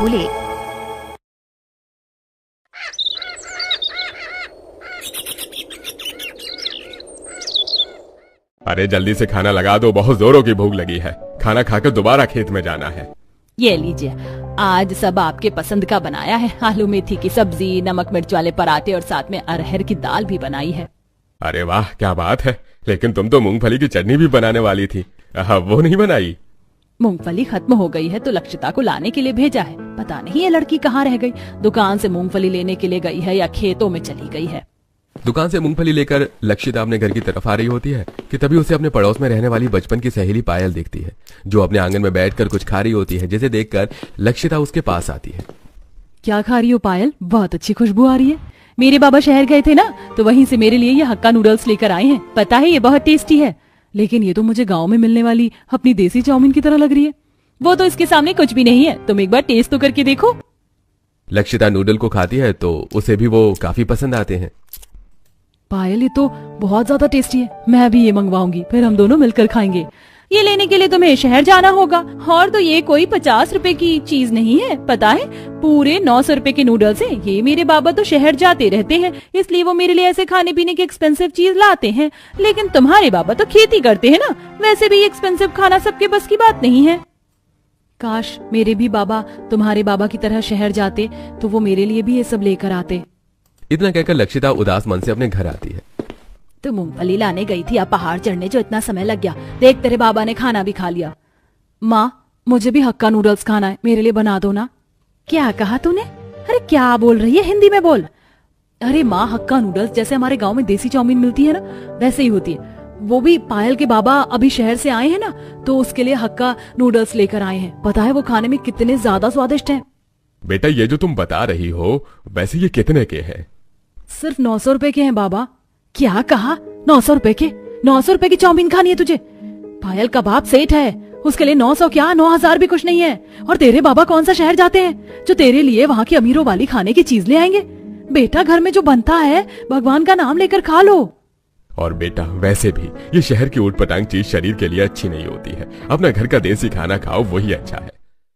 बोले, अरे जल्दी से खाना लगा दो, बहुत जोरों की भूख लगी है। खाना खाकर दोबारा खेत में जाना है। ये लीजिए, आज सब आपके पसंद का बनाया है। आलू मेथी की सब्जी, नमक मिर्च वाले पराठे और साथ में अरहर की दाल भी बनाई है। अरे वाह, क्या बात है। लेकिन तुम तो मूंगफली की चटनी भी बनाने वाली थी, वो नहीं बनाई? मूंगफली खत्म हो गई है तो लक्षिता को लाने के लिए भेजा है। पता नहीं ये लड़की कहाँ रह गई। दुकान से मूंगफली लेने के लिए गई है या खेतों में चली गई है। दुकान से मूंगफली लेकर लक्षिता अपने घर की तरफ आ रही होती है कि तभी उसे अपने पड़ोस में रहने वाली बचपन की सहेली पायल दिखती है, जो अपने आंगन में बैठकर कुछ खा रही होती है, जिसे देखकर लक्षिता उसके पास आती है। क्या खा रही हो पायल? बहुत अच्छी खुशबू आ रही है। मेरे बाबा शहर गए थे ना, तो वहीं से मेरे लिए ये हक्का नूडल्स लेकर आए हैं। पता है ये बहुत टेस्टी है, लेकिन ये तो मुझे गाँव में मिलने वाली अपनी देसी चाउमीन की तरह लग रही है। वो तो इसके सामने कुछ भी नहीं है, तुम एक बार टेस्ट तो करके देखो। लक्षिता नूडल को खाती है तो उसे भी वो काफी पसंद आते हैं। पायल, ये तो बहुत ज्यादा टेस्टी है, मैं भी ये मंगवाऊंगी, फिर हम दोनों मिलकर खाएंगे। ये लेने के लिए तुम्हें शहर जाना होगा, और तो ये कोई 50 रुपए की चीज नहीं है, पता है पूरे 900 रुपए के नूडल्स हैं। ये मेरे बाबा तो शहर जाते रहते हैं, इसलिए वो मेरे लिए ऐसे खाने पीने की एक्सपेंसिव चीज लाते हैं। लेकिन तुम्हारे बाबा तो खेती करते हैं ना, वैसे भी एक्सपेंसिव खाना सबके बस की बात नहीं है। काश मेरे भी बाबा तुम्हारे बाबा की तरह शहर जाते तो वो मेरे लिए भी ये सब लेकर आते। इतना कहकर लक्षिता उदास मन से अपने घर आती है। तो मूंगफली लाने गई थी, अब पहाड़ चढ़ने जो इतना समय लग गया। देख तेरे बाबा ने खाना भी खा लिया। माँ, मुझे भी हक्का नूडल्स खाना है, मेरे लिए बना दो ना। क्या कहा तूने? अरे क्या बोल रही है, हिंदी में बोल। अरे माँ, हक्का नूडल्स जैसे हमारे गाँव में देसी चाउमीन मिलती है ना, वैसे ही होती है। वो भी पायल के बाबा अभी शहर से आए हैं ना, तो उसके लिए हक्का नूडल्स लेकर आए हैं। पता है वो खाने में कितने ज्यादा स्वादिष्ट हैं। बेटा, ये जो तुम बता रही हो वैसे ये कितने के हैं? सिर्फ 900 रुपए के हैं बाबा। क्या कहा? 900 रुपए के? 900 रुपए की चाउमीन खानी है तुझे? पायल का बाप सेठ है, उसके लिए 900 क्या 9000 भी कुछ नहीं है। और तेरे बाबा कौन सा शहर जाते हैं जो तेरे लिए वहाँ की अमीरों वाली खाने की चीज ले आएंगे? बेटा, घर में जो बनता है भगवान का नाम लेकर खा लो। और बेटा, वैसे भी ये शहर की ऊटपटांग चीज शरीर के लिए अच्छी नहीं होती है। अपना घर का देसी खाना खाओ, वही अच्छा है।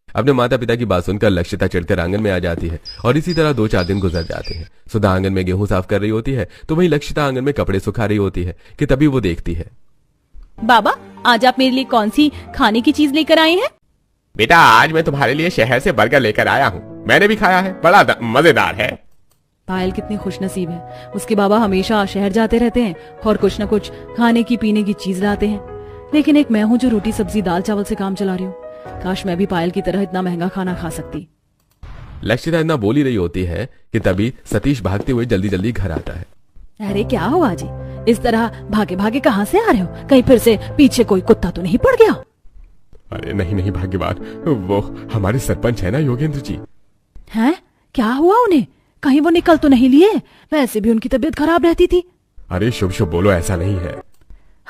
अपने माता पिता की बात सुनकर लक्षिता चिढ़कर आंगन में आ जाती है और इसी तरह 2-4 दिन गुजर जाते हैं। सुधा आंगन में गेहूं साफ कर रही होती है तो वहीं लक्षिता आंगन में कपड़े सुखा रही होती है कि तभी वो देखती है। बाबा, आज आप मेरे लिए कौन सी खाने की चीज लेकर आए हैं? बेटा, आज मैं तुम्हारे लिए शहर से बर्गर लेकर आया हूँ। मैंने भी खाया है, बड़ा मजेदार है। पायल कितनी खुशनसीब है, उसके बाबा हमेशा शहर जाते रहते हैं और कुछ न कुछ खाने की पीने की चीज लाते हैं। लेकिन एक मैं हूँ जो रोटी सब्जी दाल चावल से काम चला रही हूँ। काश मैं भी पायल की तरह इतना महंगा खाना खा सकती। लक्षिता इतना बोल ही रही होती है कि तभी सतीश भागते हुए जल्दी जल्दी घर आता है। अरे क्या हुआ जी, इस तरह भागे भागे कहाँ से आ रहे हो? कहीं फिर से पीछे कोई कुत्ता तो नहीं पड़ गया? अरे नहीं नहीं भाग्यवान, वो हमारे सरपंच है ना योगेंद्र जी। हैं? क्या हुआ उन्हें? कहीं वो निकल तो नहीं लिए? वैसे भी उनकी तबीयत खराब रहती थी। अरे शुभ शुभ बोलो, ऐसा नहीं है।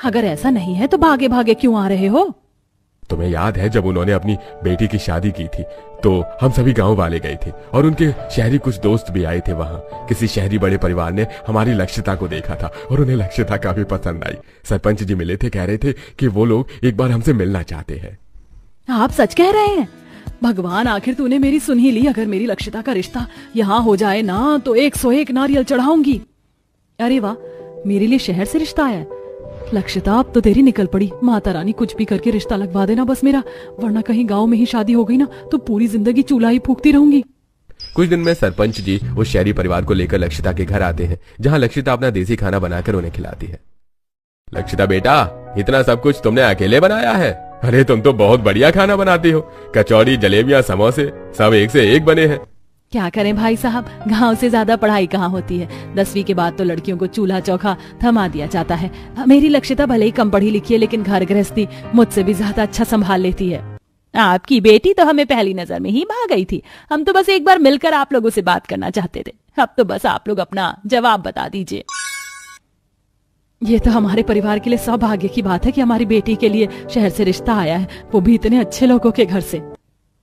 अगर ऐसा नहीं है तो भागे भागे क्यों आ रहे हो? तुम्हें याद है जब उन्होंने अपनी बेटी की शादी की थी तो हम सभी गांव वाले गए थे और उनके शहरी कुछ दोस्त भी आए थे। वहां किसी शहरी बड़े परिवार ने हमारी लक्षिता को देखा था और उन्हें लक्षिता काफी पसंद आई। सरपंच जी मिले थे, कह रहे थे कि वो लोग एक बार हमसे मिलना चाहते हैं। आप सच कह रहे हैं? भगवान, आखिर तूने मेरी सुन ही ली। अगर मेरी लक्षिता का रिश्ता यहाँ हो जाए ना तो 101 नारियल चढ़ाऊंगी। अरे वाह, मेरे लिए शहर से रिश्ता आया है। लक्षिता, अब तो तेरी निकल पड़ी। माता रानी कुछ भी करके रिश्ता लगवा देना बस मेरा, वरना कहीं गांव में ही शादी हो गई ना तो पूरी जिंदगी चूल्हा ही फूकती रहूंगी। कुछ दिन में सरपंच जी उस शहरी परिवार को लेकर लक्षिता के घर आते हैं, जहां लक्षिता अपना देसी खाना बनाकर उन्हें खिलाती है। लक्षिता बेटा, इतना सब कुछ तुमने अकेले बनाया है? अरे तुम तो बहुत बढ़िया खाना बनाती हो। कचौड़ी, जलेबियां, समोसे सब एक से एक बने हैं। क्या करें भाई साहब, गांव से ज्यादा पढ़ाई कहाँ होती है। 10वीं के बाद तो लड़कियों को चूल्हा चौखा थमा दिया जाता है। मेरी लक्षिता भले ही कम पढ़ी लिखी है, लेकिन घर गृहस्थी मुझसे भी ज्यादा अच्छा संभाल लेती है। आपकी बेटी तो हमें पहली नजर में ही भा गई थी। हम तो बस एक बार मिलकर आप लोगों से बात करना चाहते थे। अब तो बस आप लोग अपना जवाब बता दीजिए। ये तो हमारे परिवार के लिए सौभाग्य की बात है कि हमारी बेटी के लिए शहर से रिश्ता आया है, वो भी इतने अच्छे लोगों के घर से।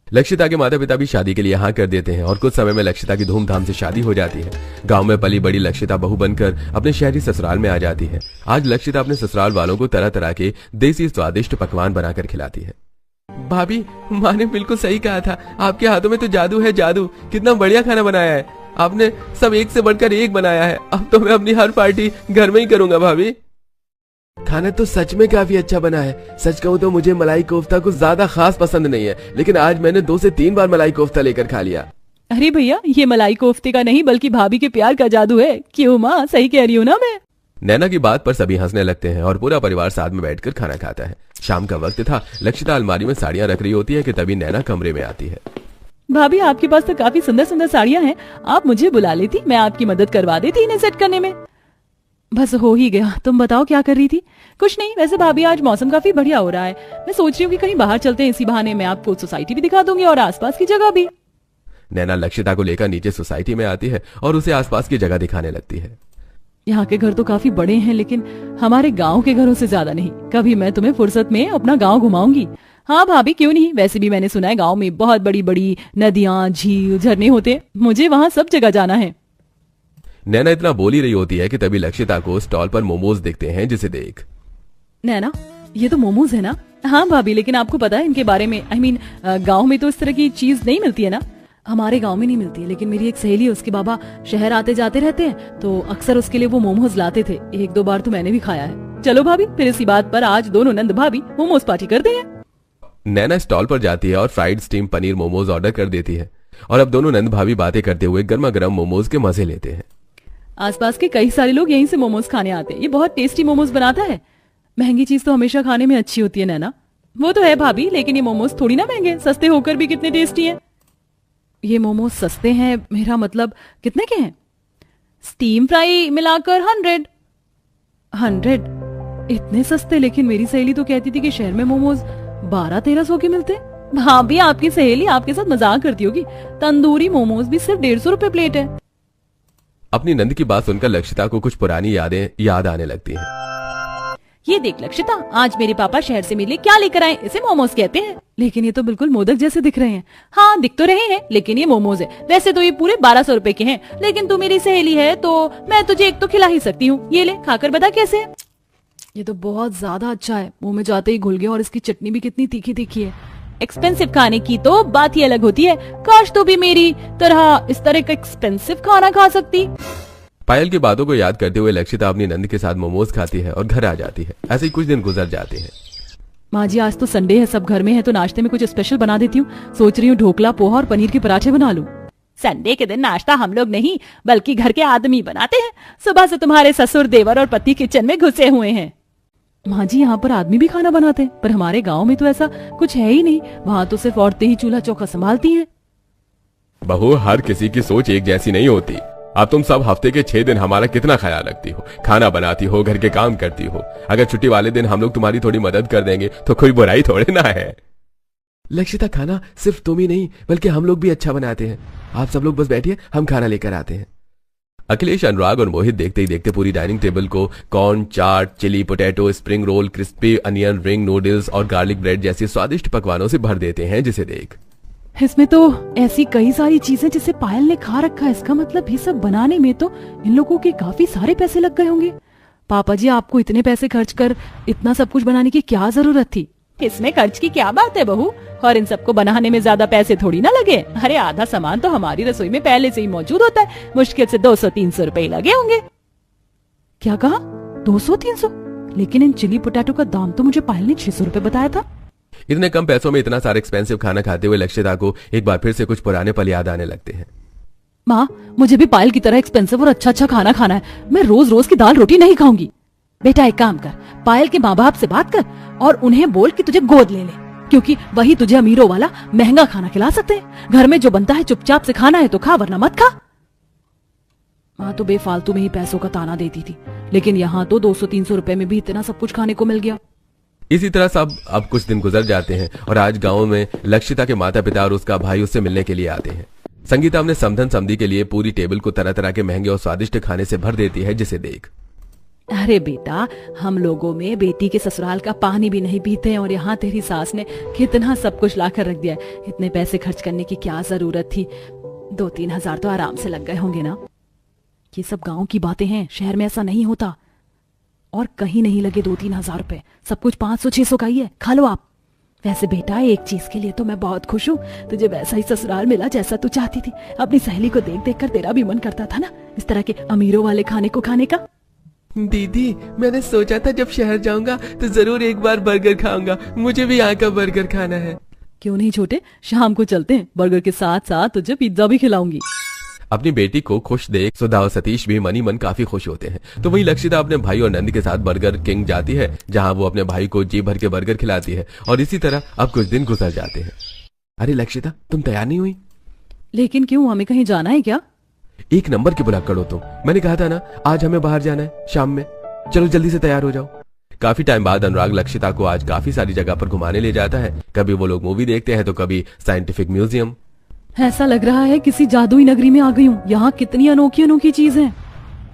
लक्षिता के माता पिता भी शादी के लिए हाँ कर देते हैं और कुछ समय में लक्षिता की धूमधाम से शादी हो जाती है। गांव में पली बड़ी लक्षिता बहू बनकर अपने शहरी ससुराल में आ जाती है। आज लक्षिता अपने ससुराल वालों को तरह तरह के देसी स्वादिष्ट पकवान बनाकर खिलाती है। भाभी, माँ ने बिल्कुल सही कहा था, आपके हाथों में तो जादू है, जादू। कितना बढ़िया खाना बनाया है आपने, सब एक से बढ़कर एक बनाया है। अब तो मैं अपनी हर पार्टी घर में ही करूंगा भाभी। खाना तो सच में काफी अच्छा बना है। सच कहूँ तो मुझे मलाई कोफ्ता कुछ ज्यादा खास पसंद नहीं है, लेकिन आज मैंने 2 से 3 बार मलाई कोफ्ता लेकर खा लिया। अरे भैया, ये मलाई कोफ्ते का नहीं बल्कि भाभी के प्यार का जादू है। क्यों माँ, सही कह रही हूँ ना मैं? नैना की बात पर सभी हंसने लगते हैं और पूरा परिवार साथ में बैठकर खाना खाता है। शाम का वक्त था। लक्षिता अलमारी में साड़ियां रख रही होती है कि तभी नैना कमरे में आती है। भाभी, आपके पास तो काफी सुंदर सुंदर साड़ियां हैं, आप मुझे बुला लेती, मैं आपकी मदद करवा देती इन्हें सेट करने में। बस हो ही गया। तुम बताओ क्या कर रही थी? कुछ नहीं। वैसे भाभी, आज मौसम काफी बढ़िया हो रहा है, मैं सोच रही हूँ कि कहीं बाहर चलते हैं। इसी बहाने मैं आपको सोसाइटी भी दिखा दूंगी और आसपास की जगह भी। नैना लक्षिता को लेकर नीचे सोसाइटी में आती है और उसे आसपास की जगह दिखाने लगती है। यहाँ के घर तो काफी बड़े हैं, लेकिन हमारे गांव के घरों से ज्यादा नहीं। कभी मैं तुम्हें फुर्सत में अपना गांव घुमाऊंगी। हाँ भाभी, क्यों नहीं। वैसे भी मैंने सुना है गांव में बहुत बड़ी बड़ी नदियां, झील, झरने होते हैं। मुझे वहाँ सब जगह जाना है। नैना इतना बोल ही रही होती है कि तभी लक्षिता को स्टॉल पर मोमोज दिखते हैं, जिसे देख। नैना, ये तो मोमोज है ना? हाँ भाभी, लेकिन आपको पता है इनके बारे में? गाँव में तो इस तरह की चीज नहीं मिलती है ना। हमारे गांव में नहीं मिलती है, लेकिन मेरी एक सहेली है, उसके बाबा शहर आते जाते रहते हैं, तो अक्सर उसके लिए वो मोमोज लाते थे। 1-2 बार तो मैंने भी खाया है। चलो भाभी, फिर इसी बात पर आज दोनों नंद भाभी मोमोज पार्टी करते हैं। नैना स्टॉल पर जाती है और fried steam paneer momos order कर देती है और अब दोनों नंद भाभी बातें करते हुए गर्मा गर्म मोमोज के मजे लेते हैं। आसपास के कई सारे लोग यहीं से मोमोज खाने आते हैं। ये बहुत टेस्टी मोमोज बनाता है। महंगी चीज तो हमेशा खाने में अच्छी होती है नैना। वो तो है भाभी, लेकिन ये मोमोज थोड़ी ना महंगे, सस्ते होकर भी कितने टेस्टी है। ये मोमोज सस्ते हैं, मेरा मतलब कितने के हैं? स्टीम फ्राई मिलाकर 100 इतने सस्ते। लेकिन मेरी सहेली तो कहती थी कि शहर में मोमोज 1200-1300 के मिलते। भाभी, आपकी सहेली आपके साथ मजाक करती होगी। तंदूरी मोमोज भी सिर्फ 150 रुपए प्लेट है। अपनी नंद की बात सुनकर लक्षिता को कुछ पुरानी यादें याद आने लगती हैं। ये देख लक्षिता, आज मेरे पापा शहर से मेरे लिए क्या लेकर आए, इसे मोमोज कहते हैं। लेकिन ये तो बिल्कुल मोदक जैसे दिख रहे हैं। हाँ, दिख तो रहे हैं, लेकिन ये मोमोज है। वैसे तो ये पूरे 1200 रुपए के हैं, लेकिन तू मेरी सहेली है तो मैं तुझे एक तो खिला ही सकती हूँ। ये ले, खाकर बता कैसे है। ये तो बहुत ज्यादा अच्छा है, मुंह में जाते ही घुल गया। और इसकी चटनी भी कितनी तीखी तीखी है। एक्सपेंसिव खाने की तो बात ही अलग होती है। काश तू भी मेरी तरह इस तरह का एक्सपेंसिव खाना खा सकती। पायल की बातों को याद करते हुए लक्षिता अपनी नंद के साथ मोमोज खाती है और घर आ जाती है। ऐसे ही कुछ दिन गुजर जाते हैं। माँ जी, आज तो संडे है, सब घर में है, तो नाश्ते में कुछ स्पेशल बना देती हूँ। सोच रही हूँ ढोकला, पोहा और पनीर के पराठे बना लूं। संडे के दिन नाश्ता हम लोग नहीं बल्कि घर के आदमी बनाते हैं। सुबह से तुम्हारे ससुर, देवर और पति किचन में घुसे हुए हैं। माँ जी, यहाँ पर आदमी भी खाना बनाते हैं, पर हमारे गाँव में तो ऐसा कुछ है ही नहीं। वहाँ तो सिर्फ औरतें ही चूल्हा चौका संभालती हैं। बहू, हर किसी की सोच एक जैसी नहीं होती। अब तुम सब हफ्ते के 6 दिन हमारा कितना ख्याल रखती हो, खाना बनाती हो, घर के काम करती हो। अगर छुट्टी वाले दिन हम लोग तुम्हारी थोड़ी मदद कर देंगे तो कोई बुराई थोड़ी ना है। लक्षिता, खाना सिर्फ तुम ही नहीं बल्कि हम लोग भी अच्छा बनाते हैं। आप सब लोग बस बैठिए, हम खाना लेकर आते हैं। अखिलेश, अनुराग और मोहित देखते ही देखते पूरी डाइनिंग टेबल को corn, chaat, chilli potato, spring roll, crispy onion ring noodles और गार्लिक ब्रेड जैसी स्वादिष्ट पकवानों से भर देते हैं, जिसे देख। इसमें तो ऐसी कई सारी चीजें जिसे पायल ने खा रखा है। इसका मतलब ये सब बनाने में तो इन लोगों के काफी सारे पैसे लग गए होंगे। पापा जी, आपको इतने पैसे खर्च कर इतना सब कुछ बनाने की क्या जरूरत थी? इसमें खर्च की क्या बात है बहू, और इन सबको बनाने में ज्यादा पैसे थोड़ी ना लगे। अरे आधा सामान तो हमारी रसोई में पहले से ही मौजूद होता है। मुश्किल से 200-300 रुपए लगे होंगे। क्या कहा? 200-300? लेकिन इन चिली पोटैटो का दाम तो मुझे पायल ने 600 रुपए बताया था। इतने कम पैसों में इतना सारा एक्सपेंसिव खाना खाते हुए लक्षिता को एक बार फिर से कुछ पुराने पल याद आने लगते हैं। माँ, मुझे भी पायल की तरह एक्सपेंसिव और अच्छा अच्छा खाना खाना है। मैं रोज रोज की दाल रोटी नहीं खाऊंगी। बेटा, एक काम कर, पायल के माँ बाप से बात कर और उन्हें बोल कि तुझे गोद ले ले, क्योंकि वही तुझे अमीरों वाला महंगा खाना खिला सकते हैं। घर में जो बनता है चुपचाप से खाना है तो खा, वरना मत खा। माँ तो बेफालतू में ही पैसों का ताना देती थी, लेकिन यहाँ तो 200-300 रुपए में भी इतना सब कुछ खाने को मिल गया। इसी तरह सब अब कुछ दिन गुजर जाते हैं और आज गांव में लक्षिता के माता पिता और उसका भाई उससे मिलने के लिए आते हैं। संगीता अपने समधन समधी के लिए पूरी टेबल को तरह तरह के महंगे और स्वादिष्ट खाने से भर देती है, जिसे देख। अरे बेटा, हम लोगों में बेटी के ससुराल का पानी भी नहीं पीते हैं और यहाँ तेरी सास ने कितना सब कुछ लाकर रख दिया है। इतने पैसे खर्च करने की क्या जरूरत थी? 2-3 हजार तो आराम से लग गए होंगे ना। ये सब गांव की बातें हैं, शहर में ऐसा नहीं होता। और कहीं नहीं लगे 2-3 हजार रुपए, सब कुछ 500-600 का ही है। खा लो आप। वैसे बेटा एक चीज के लिए तो मैं बहुत खुश हूँ, तुझे वैसा ही ससुराल मिला जैसा तू चाहती थी। अपनी सहेली को देख देख कर तेरा भी मन करता था ना इस तरह के अमीरों वाले खाने को खाने का। दीदी मैंने सोचा था जब शहर जाऊंगा तो जरूर एक बार बर्गर खाऊंगा, मुझे भी यहाँ का बर्गर खाना है। क्यों नहीं छोटे, शाम को चलते हैं, बर्गर के साथ साथ तुझे पिज्जा भी खिलाऊंगी। अपनी बेटी को खुश देख सुधा और सतीश भी मनी मन काफी खुश होते हैं। तो वहीं लक्षिता अपने भाई और नंद के साथ बर्गर किंग जाती है, जहां वो अपने भाई को जी भर के बर्गर खिलाती है। और इसी तरह अब कुछ दिन गुजर जाते हैं। अरे लक्षिता तुम तैयार नहीं हुई? लेकिन क्यों, हमें कहीं जाना है क्या? एक नंबर की बुला करो तुम, मैंने कहा था ना आज हमें बाहर जाना है शाम में। चलो जल्दी से तैयार हो जाओ। काफी टाइम बाद अनुराग लक्षिता को आज काफी सारी जगह पर घुमाने ले जाता है। कभी वो लोग मूवी देखते हैं तो कभी साइंटिफिक म्यूजियम। ऐसा लग रहा है किसी जादुई नगरी में आ गई हूँ। यहाँ कितनी अनोखी अनोखी चीजें।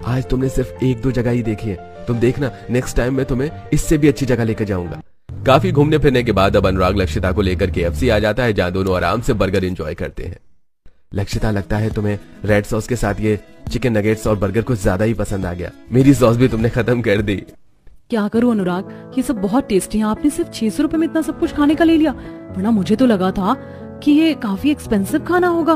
आज तुमने सिर्फ एक दो जगह ही देखी है, तुम देखना नेक्स्ट टाइम मैं तुम्हें इससे भी अच्छी जगह लेकर जाऊंगा। काफी घूमने फिरने के बाद अब अनुराग लक्षिता को लेकर KFC आ जाता है, जहाँ दोनों आराम से बर्गर एंजॉय करते हैं। लक्षिता लगता है तुम्हें रेड सॉस के साथ ये चिकन नगेट्स और बर्गर कुछ ज्यादा ही पसंद आ गया। मेरी सॉस भी तुमने खत्म कर दी। क्या करूं अनुराग, ये सब बहुत टेस्टी है। आपने सिर्फ 600 रुपए में इतना सब कुछ खाने का ले लिया, वरना मुझे तो लगा था कि ये काफी एक्सपेंसिव खाना होगा।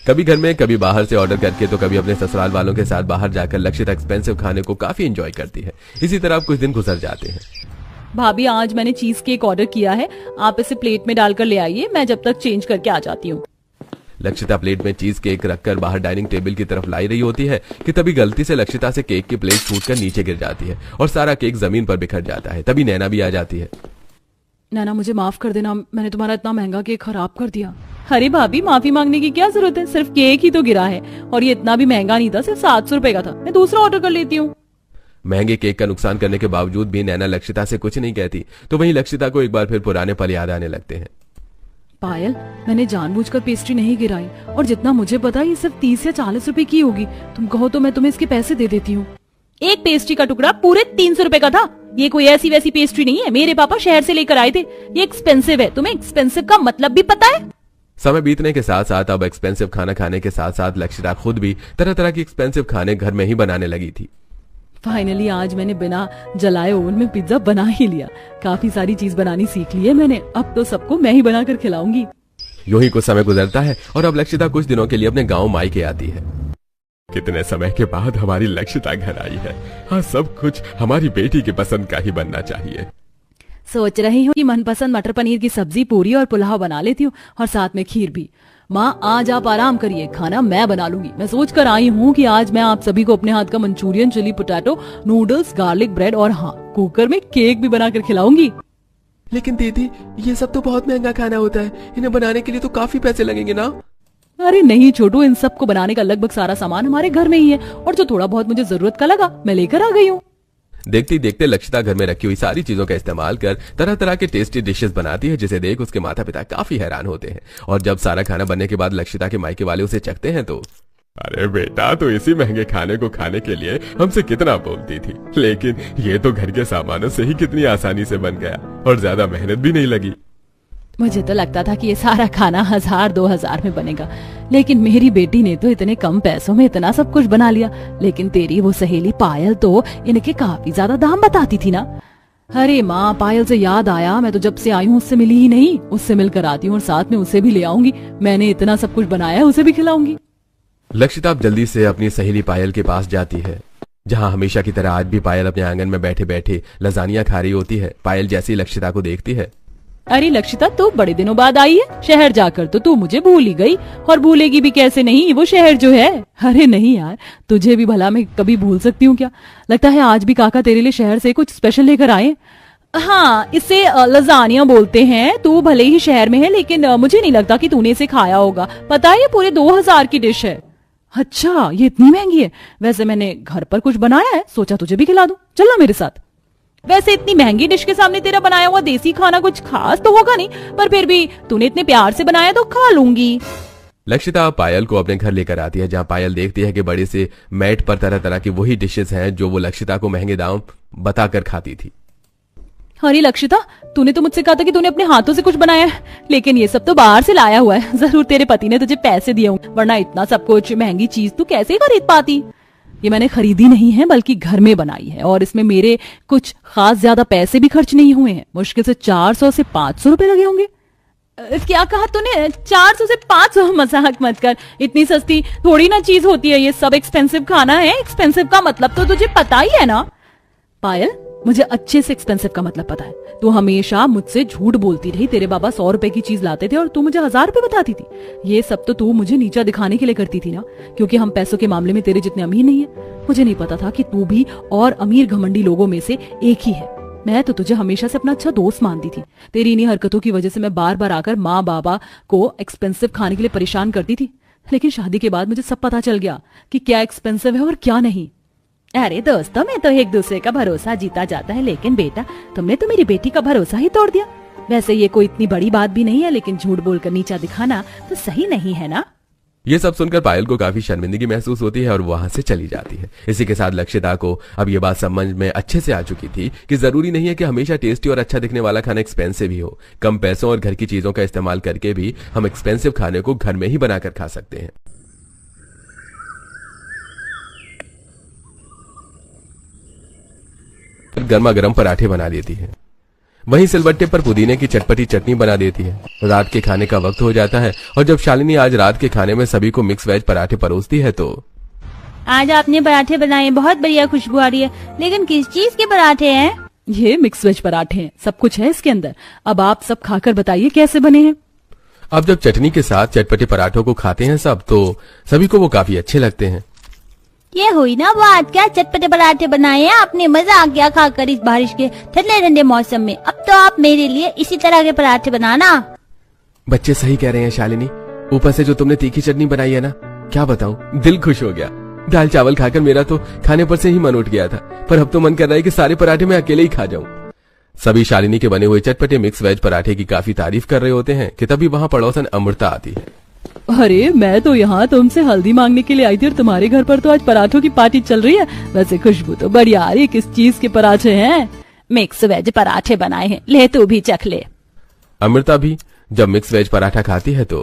कभी घर में कभी बाहर से ऑर्डर करके तो कभी अपने ससुराल वालों के साथ बाहर जाकर लक्षिता एक्सपेंसिव खाने को काफी एंजॉय करती है। इसी तरह अब कुछ दिन गुजर जाते हैं। भाभी आज मैंने चीज केक ऑर्डर किया है, आप इसे प्लेट में डालकर ले आइए, मैं जब तक चेंज करके आ जाती हूँ। लक्षिता प्लेट में चीज केक रखकर बाहर डाइनिंग टेबल की तरफ लाई रही होती है कि तभी गलती से लक्षिता से केक की प्लेट छूटकर नीचे गिर जाती है और सारा केक जमीन पर बिखर जाता है। तभी नैना भी आ जाती है। नैना मुझे माफ कर देना, मैंने तुम्हारा इतना महंगा केक खराब कर दिया। अरे भाभी माफी मांगने की क्या जरूरत है, सिर्फ केक ही तो गिरा है और ये इतना भी महंगा नहीं था, सिर्फ 700 रुपए का था। मैं दूसरा ऑर्डर कर लेती हूँ। महंगे केक का नुकसान करने के बावजूद भी नैना लक्षिता से कुछ नहीं कहती। तो वहीं लक्षिता को एक बार फिर पुराने पल याद आने लगते हैं। पायल, मैंने जानबूझकर पेस्ट्री नहीं गिराई और जितना मुझे पता ये सिर्फ 30 या 40 रुपए की होगी। तुम कहो तो मैं तुम्हें इसके पैसे दे देती हूँ। एक पेस्ट्री का टुकड़ा पूरे 300 रुपए का था। ये कोई ऐसी वैसी पेस्ट्री नहीं है, मेरे पापा शहर से लेकर आए थे। ये एक्सपेंसिव है, तुम्हें एक्सपेंसिव का मतलब भी पता है? समय बीतने के साथ साथ अब एक्सपेंसिव खाना खाने के साथ साथ लक्षिता खुद भी तरह तरह की एक्सपेंसिव खाने घर में ही बनाने लगी थी। फाइनली आज मैंने बिना जलाए ओवन में पिज्जा बना ही लिया। काफी सारी चीज बनानी सीख ली है मैंने, अब तो सबको मैं ही बनाकर खिलाऊंगी। यूं ही कुछ समय गुजरता है और अब लक्षिता कुछ दिनों के लिए अपने गांव मायके आती है। कितने समय के बाद हमारी लक्षिता घर आई है। हाँ, सब कुछ हमारी बेटी की पसंद का ही बनना चाहिए। सोच रही हूँ कि मनपसंद मटर पनीर की सब्जी, पूरी और पुलाव बना लेती हूँ और साथ में खीर भी। माँ आज आप आराम करिए, खाना मैं बना लूंगी। मैं सोच कर आई हूँ कि आज मैं आप सभी को अपने हाथ का Manchurian, chilli potato, noodles, garlic bread और हाँ कुकर में केक भी बनाकर खिलाऊंगी। लेकिन दीदी ये सब तो बहुत महंगा खाना होता है, इन्हें बनाने के लिए तो काफी पैसे लगेंगे ना? अरे नहीं छोटू, इन सबको बनाने का लगभग सारा सामान हमारे घर में ही है और जो थोड़ा बहुत मुझे जरूरत का लगा मैं लेकर आ गई हूँ। देखते देखते लक्षिता घर में रखी हुई सारी चीजों का इस्तेमाल कर तरह तरह के टेस्टी डिशेस बनाती है, जिसे देख उसके माता पिता काफी हैरान होते हैं। और जब सारा खाना बनने के बाद लक्षिता के मायके वाले उसे चखते हैं तो अरे बेटा, तो इसी महंगे खाने को खाने के लिए हमसे कितना बोलती थी, लेकिन ये तो घर के सामानों से ही कितनी आसानी से बन गया और ज्यादा मेहनत भी नहीं लगी। मुझे तो लगता था कि ये सारा खाना 1000-2000 में बनेगा, लेकिन मेरी बेटी ने तो इतने कम पैसों में इतना सब कुछ बना लिया। लेकिन तेरी वो सहेली पायल तो इनके काफी ज्यादा दाम बताती थी ना। अरे माँ, पायल से याद आया, मैं तो जब से आई हूँ उससे मिली ही नहीं। उससे मिलकर आती हूँ और साथ में उसे भी ले आऊंगी। मैंने इतना सब कुछ बनाया है, उसे भी खिलाऊंगी। लक्षिता जल्दी से अपनी सहेली पायल के पास जाती है, जहाँ हमेशा की तरह आज भी पायल अपने आंगन में बैठे बैठे लजानिया खा रही होती है। पायल जैसी लक्षिता को देखती है। अरे लक्षिता, तू बड़े दिनों बाद आई है। शहर जाकर तो तू मुझे भूल ही गई, और भूलेगी भी कैसे नहीं, वो शहर जो है। अरे नहीं यार, तुझे भी भला मैं कभी भूल सकती हूँ क्या? लगता है आज भी काका तेरे लिए शहर से कुछ स्पेशल लेकर आए। हाँ, इसे लजानिया बोलते हैं। तू भले ही शहर में है, लेकिन मुझे नहीं लगता कि तूने इसे खाया होगा। पता है ये पूरे 2000 की डिश है। अच्छा, ये इतनी महंगी है? वैसे मैंने घर पर कुछ बनाया है, सोचा तुझे भी खिला दूं। चलना मेरे साथ। वैसे इतनी महंगी डिश के सामने तेरा बनाया हुआ देसी खाना कुछ खास तो होगा नहीं, पर फिर भी तूने इतने प्यार से बनाया तो खा लूंगी। लक्षिता पायल को अपने घर लेकर आती है, जहाँ पायल देखती है कि बड़े से मैट पर तरह तरह की वही डिशेस हैं जो वो लक्षिता को महंगे दाम बताकर खाती थी। अरे लक्षिता, तूने तो मुझसे कहा था कि तूने अपने हाथों से कुछ बनाया है, लेकिन ये सब तो बाहर से लाया हुआ है। जरूर तेरे पति ने तुझे पैसे दिए होंगे, वरना इतना सब कुछ महंगी चीज तू कैसे खरीद पाती? ये मैंने खरीदी नहीं है बल्कि घर में बनाई है, और इसमें मेरे कुछ खास ज्यादा पैसे भी खर्च नहीं हुए हैं। मुश्किल से 400 से 500 रुपए लगे होंगे। क्या कहा तूने? 400 से 500? मजाक मत कर, इतनी सस्ती थोड़ी ना चीज होती है ये सब। एक्सपेंसिव खाना है। एक्सपेंसिव का मतलब तो तुझे पता ही है ना। पायल, मुझे अच्छे से एक्सपेंसिव का मतलब पता है। तू हमेशा मुझसे झूठ बोलती रही। तेरे बाबा 100 रुपए की चीज लाते थे और तू मुझे 1000 रुपए बताती थी। ये सब तो तू मुझे नीचा दिखाने के लिए करती थी ना, क्योंकि हम पैसों के मामले में तेरे जितने अमीर नहीं है। मुझे नहीं पता था कि तू भी और अमीर घमंडी लोगों में से एक ही है। मैं तो तुझे हमेशा से अपना अच्छा दोस्त मानती थी। तेरी इन्हीं हरकतों की वजह से मैं बार बार आकर माँ बाबा को एक्सपेंसिव खाने के लिए परेशान करती थी। लेकिन शादी के बाद मुझे सब पता चल गया कि क्या एक्सपेंसिव है और क्या नहीं। अरे दोस्तों में तो एक दूसरे का भरोसा जीता जाता है, लेकिन बेटा तुमने तो मेरी बेटी का भरोसा ही तोड़ दिया। वैसे ये कोई इतनी बड़ी बात भी नहीं है, लेकिन झूठ बोलकर नीचा दिखाना तो सही नहीं है ना। ये सब सुनकर पायल को काफी शर्मिंदगी महसूस होती है और वहां से चली जाती है। इसी के साथ लक्षिता को अब ये बात समझ में अच्छे से आ चुकी थी कि जरूरी नहीं है कि हमेशा टेस्टी और अच्छा दिखने वाला खाना एक्सपेंसिव ही हो। कम पैसों और घर की चीजों का इस्तेमाल करके भी हम एक्सपेंसिव खाने को घर में ही बनाकर खा सकते हैं। गर्मा गर्म पराठे बना लेती है, वहीं सिलबट्टे पर पुदीने की चटपटी चटनी बना देती है। रात के खाने का वक्त हो जाता है और जब शालिनी आज रात के खाने में सभी को मिक्स वेज पराठे परोसती है तो आज आपने पराठे बनाए, बहुत बढ़िया खुशबू आ रही है। लेकिन किस चीज के पराठे हैं? ये मिक्स वेज पराठे हैं, सब कुछ है इसके अंदर। अब आप सब खाकर बताइए कैसे बने हैं। अब जब चटनी के साथ चटपटे पराठों को खाते हैं सब तो सभी को वो काफी अच्छे लगते हैं। ये हुई ना बात, क्या चटपटे पराठे बनाए हैं आपने। मजा आ गया खाकर इस बारिश के ठंडे ठंडे मौसम में। अब तो आप मेरे लिए इसी तरह के पराठे बनाना। बच्चे सही कह रहे हैं शालिनी, ऊपर से जो तुमने तीखी चटनी बनाई है ना, क्या बताऊं, दिल खुश हो गया। दाल चावल खाकर मेरा तो खाने पर से ही मन उठ गया था, पर अब तो मन कर रहा है कि सारे पराठे मैं अकेले ही खा जाऊं। सभी शालिनी के बने हुए चटपटे मिक्स वेज पराठे की काफी तारीफ कर रहे होते हैं कि तभी वहां पड़ोसन अमृता आती है। अरे मैं तो यहाँ तुमसे हल्दी मांगने के लिए आई थी और तुम्हारे घर पर तो आज पराठों की पार्टी चल रही है। वैसे खुशबू तो बढ़िया आ रही है। किस चीज के पराठे हैं? मिक्स वेज पराठे बनाए हैं, ले तू भी चख ले। अमृता भी जब मिक्स वेज पराठा खाती है तो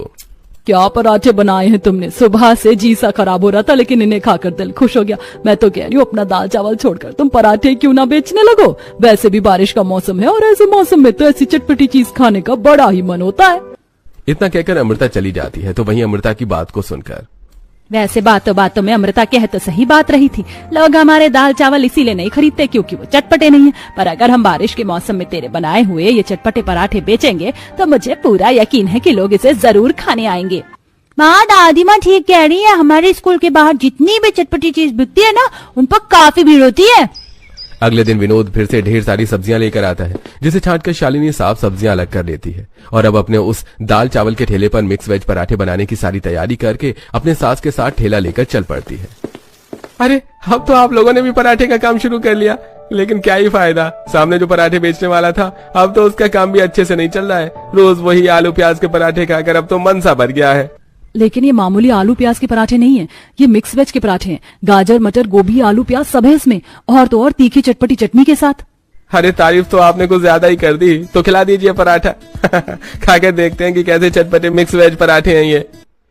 क्या पराठे बनाए हैं तुमने? सुबह से जी सा खराब हो रहा था, लेकिन इन्हें खाकर दिल खुश हो गया। मैं तो कह रही हूँ अपना दाल चावल छोड़कर तुम पराठे क्यों ना बेचने लगो। वैसे भी बारिश का मौसम है और ऐसे मौसम में तो ऐसी चटपटी चीज खाने का बड़ा ही मन होता है। इतना कहकर अमृता चली जाती है तो वहीं अमृता की बात को सुनकर वैसे बातों में अमृता कह तो सही बात रही थी। लोग हमारे दाल चावल इसीलिए नहीं खरीदते क्योंकि वो चटपटे नहीं है, पर अगर हम बारिश के मौसम में तेरे बनाए हुए ये चटपटे पराठे बेचेंगे तो मुझे पूरा यकीन है कि लोग इसे जरूर खाने आएंगे। माँ, दादी माँ ठीक कह रही है। हमारे स्कूल के बाहर जितनी भी चटपटी चीज बिकती है ना, उन पर काफी भीड़ होती है। अगले दिन विनोद फिर से ढेर सारी सब्जियां लेकर आता है, जिसे छांटकर शालिनी साफ सब्जियां अलग कर लेती है और अब अपने उस दाल चावल के ठेले पर मिक्स वेज पराठे बनाने की सारी तैयारी करके अपने सास के साथ ठेला लेकर चल पड़ती है। अरे अब तो आप लोगों ने भी पराठे का काम शुरू कर लिया, लेकिन क्या ही फायदा, सामने जो पराठे बेचने वाला था अब तो उसका काम भी अच्छे से नहीं चल रहा है। रोज वही आलू प्याज के पराठे खाकर अब तो मन सा भर गया है। लेकिन ये मामूली आलू प्याज के पराठे नहीं है, ये मिक्स वेज के पराठे हैं। गाजर मटर गोभी आलू प्याज सब है इसमें, और तो और तीखी चटपटी चटनी के साथ। अरे तारीफ तो आपने कुछ ज्यादा ही कर दी, तो खिला दीजिए पराठा। खाकर देखते हैं कि कैसे चटपटे मिक्स वेज पराठे हैं ये।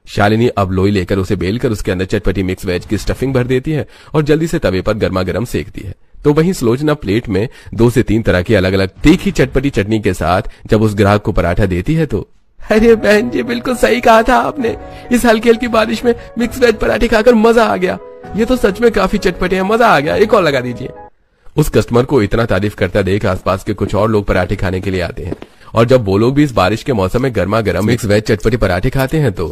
शालिनी अब लोई लेकर उसे बेलकर उसके अंदर चटपटी मिक्स वेज की स्टफिंग भर देती है और जल्दी से तवे पर गर्मा गर्म सेकती है। तो वहीं सुलोचना प्लेट में 2 से 3 तरह की अलग अलग तीखी चटपटी चटनी के साथ जब उस ग्राहक को पराठा देती है तो अरे बहन जी, बिल्कुल सही कहा था आपने। इस हल्की हल्की बारिश में मिक्स वेज पराठे खाकर मजा आ गया। ये तो सच में काफी चटपटे हैं, मजा आ गया। एक और लगा दीजिए। उस कस्टमर को इतना तारीफ करता देख आसपास के कुछ और लोग पराठे खाने के लिए आते हैं और जब वो लोग भी इस बारिश के मौसम में गर्मा गर्म मिक्स वेज चटपटे पराठे खाते हैं तो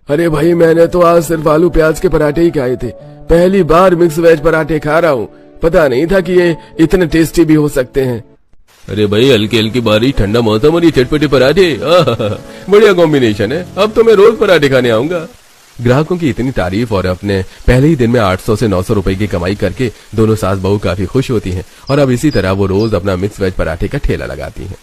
अरे भाई, मैंने तो आज सिर्फ आलू प्याज के पराठे ही खाए थे, पहली बार मिक्स वेज पराठे खा रहा हूँ। पता नहीं था कि ये इतने टेस्टी भी हो सकते हैं। अरे भाई, हल्की हल्की बारिश, ठंडा मौसम और ये चटपटे पराठे, बढ़िया कॉम्बिनेशन है। अब तो मैं रोज पराठे खाने आऊंगा। ग्राहकों की इतनी तारीफ और अपने पहले ही दिन में 800 से 900 रुपए की कमाई करके दोनों सास बहू काफी खुश होती हैं और अब इसी तरह वो रोज अपना मिक्स वेज पराठे का ठेला लगाती हैं।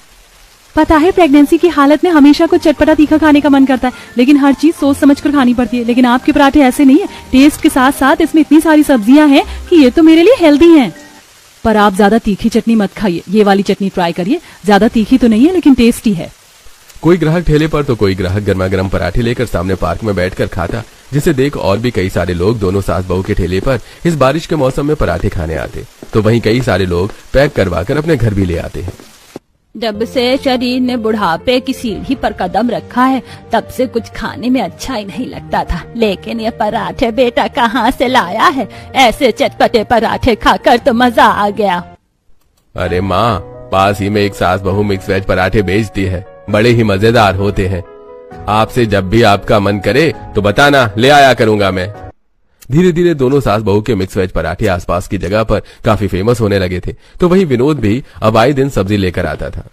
पता है, प्रेगनेंसी की हालत में हमेशा कुछ चटपटा तीखा खाने का मन करता है, लेकिन हर चीज सोच समझ कर खानी पड़ती है। लेकिन आपके पराठे ऐसे नहीं है। टेस्ट के साथ साथ इसमें इतनी सारी सब्जियां हैं कि ये तो मेरे लिए हेल्दी हैं। पर आप ज्यादा तीखी चटनी मत खाइए, ये वाली चटनी ट्राई करिए। ज्यादा तीखी तो नहीं है लेकिन टेस्टी है। कोई ग्राहक ठेले पर तो कोई ग्राहक गर्मा गर्म पराठे लेकर सामने पार्क में बैठकर खाता जिसे देख और भी कई सारे लोग दोनों सास बहू के ठेले पर इस बारिश के मौसम में पराठे खाने आते। तो वहीं कई सारे लोग पैक करवाकर अपने घर भी ले आते हैं। जब से शरीर ने बुढ़ापे की सीढ़ी पर कदम रखा है तब से कुछ खाने में अच्छा ही नहीं लगता था, लेकिन ये पराठे बेटा कहाँ से लाया है? ऐसे चटपटे पराठे खाकर तो मजा आ गया। अरे माँ, पास ही में एक सास बहू मिक्स वेज पराठे बेचती है, बड़े ही मजेदार होते हैं। आपसे जब भी आपका मन करे तो बताना, ले आया करूंगा मैं। धीरे धीरे दोनों सास बहू के मिक्स वेज पराठे आसपास की जगह पर काफी फेमस होने लगे थे। तो वहीं विनोद भी अब आए दिन सब्जी लेकर आता था।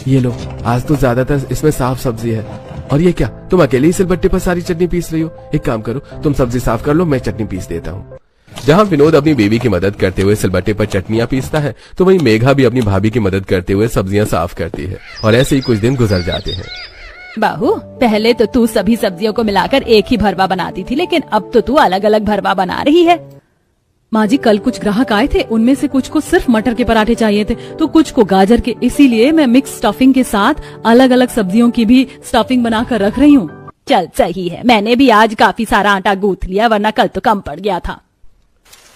ये लो, आज तो ज्यादातर इसमें साफ सब्जी है। और ये क्या, तुम अकेले ही सिलबट्टे पर सारी चटनी पीस रही हो? एक काम करो, तुम सब्जी साफ कर लो, मैं चटनी पीस देता हूँ। जहाँ विनोद अपनी बीवी की मदद करते हुए सिलबट्टे पर चटनियां पीसता है, तो वहीं मेघा भी अपनी भाभी की मदद करते हुए सब्जियां साफ करती है। और ऐसे ही कुछ दिन गुजर जाते हैं। बाहू, पहले तो तू सभी सब्जियों को मिलाकर एक ही भरवा बनाती थी, लेकिन अब तो तू अलग अलग भरवा बना रही है। माँ जी, कल कुछ ग्राहक आए थे, उनमें से कुछ को सिर्फ मटर के पराठे चाहिए थे तो कुछ को गाजर के, इसीलिए मैं मिक्स स्टफिंग के साथ अलग अलग सब्जियों की भी स्टफिंग बनाकर रख रही हूँ। चल सही है, मैंने भी आज काफी सारा आटा गूंथ लिया, वरना कल तो कम पड़ गया था।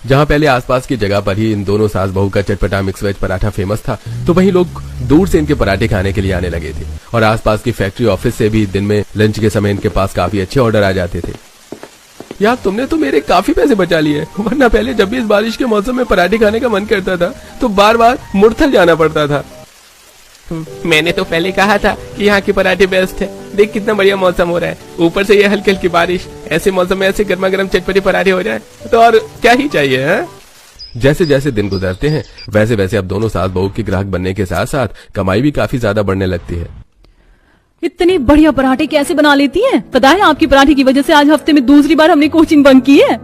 जहाँ पहले आसपास की जगह पर ही इन दोनों सास बहू का चटपटा मिक्स वेज पराठा फेमस था, तो वहीं लोग दूर से इनके पराठे खाने के लिए आने लगे थे। और आसपास की फैक्ट्री ऑफिस से भी दिन में लंच के समय इनके पास काफी अच्छे ऑर्डर आ जाते थे। यार, तुमने तो मेरे काफी पैसे बचा लिए, वरना पहले जब भी इस बारिश के मौसम में पराठे खाने का मन करता था तो बार बार मुड़थल जाना पड़ता था। मैंने तो पहले कहा था कि यहाँ के पराठे बेस्ट है। देख कितना बढ़िया मौसम हो रहा है, ऊपर से ये हल्की हल्की बारिश, ऐसे मौसम में ऐसे गर्मा गर्म चटपटे पराठे हो जाए तो और क्या ही चाहिए है? जैसे जैसे दिन गुजरते हैं वैसे वैसे अब दोनों सास बहू के ग्राहक बनने के साथ साथ कमाई भी काफी ज्यादा बढ़ने लगती है। इतनी बढ़िया पराठे कैसे बना लेती हैं? पता है, आपकी पराठे की वजह से आज हफ्ते में दूसरी बार हमने कोचिंग बंक की है।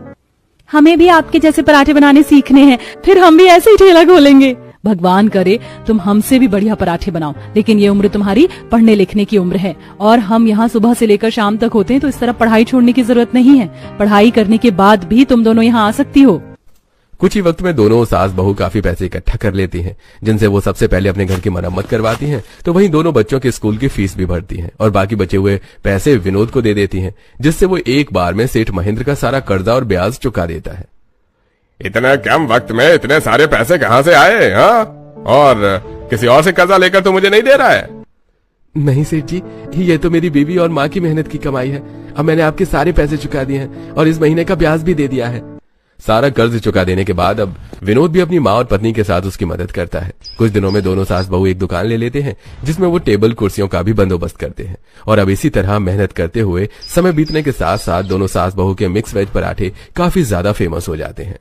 हमें भी आपके जैसे पराठे बनाने सीखने हैं, फिर हम भी ऐसे ही ठेला खोलेंगे। भगवान करे तुम हमसे भी बढ़िया पराठे बनाओ, लेकिन ये उम्र तुम्हारी पढ़ने लिखने की उम्र है और हम यहाँ सुबह से लेकर शाम तक होते हैं, तो इस तरह पढ़ाई छोड़ने की जरूरत नहीं है। पढ़ाई करने के बाद भी तुम दोनों यहाँ आ सकती हो। कुछ ही वक्त में दोनों सास बहू काफी पैसे इकट्ठा कर लेती हैं, जिनसे वो सबसे पहले अपने घर की मरम्मत करवाती हैं। तो वहीं दोनों बच्चों के स्कूल की फीस भी भरती हैं और बाकी बचे हुए पैसे विनोद को दे देती हैं, जिससे वो एक बार में सेठ महेंद्र का सारा कर्जा और ब्याज चुका देता है। इतने कम वक्त में इतने सारे पैसे कहाँ से आए? हाँ, और किसी और से कर्जा लेकर तो मुझे नहीं दे रहा है? नहीं सेठ जी, ये तो मेरी बीवी और माँ की मेहनत की कमाई है। अब मैंने आपके सारे पैसे चुका दिए हैं और इस महीने का ब्याज भी दे दिया है। सारा कर्ज चुका देने के बाद अब विनोद भी अपनी माँ और पत्नी के साथ उसकी मदद करता है। कुछ दिनों में दोनों सास बहू एक दुकान ले लेते हैं, जिसमें वो टेबल कुर्सियों का भी बंदोबस्त करते हैं। और अब इसी तरह मेहनत करते हुए समय बीतने के साथ साथ दोनों सास बहू के मिक्स वेज पराठे काफी ज्यादा फेमस हो जाते हैं।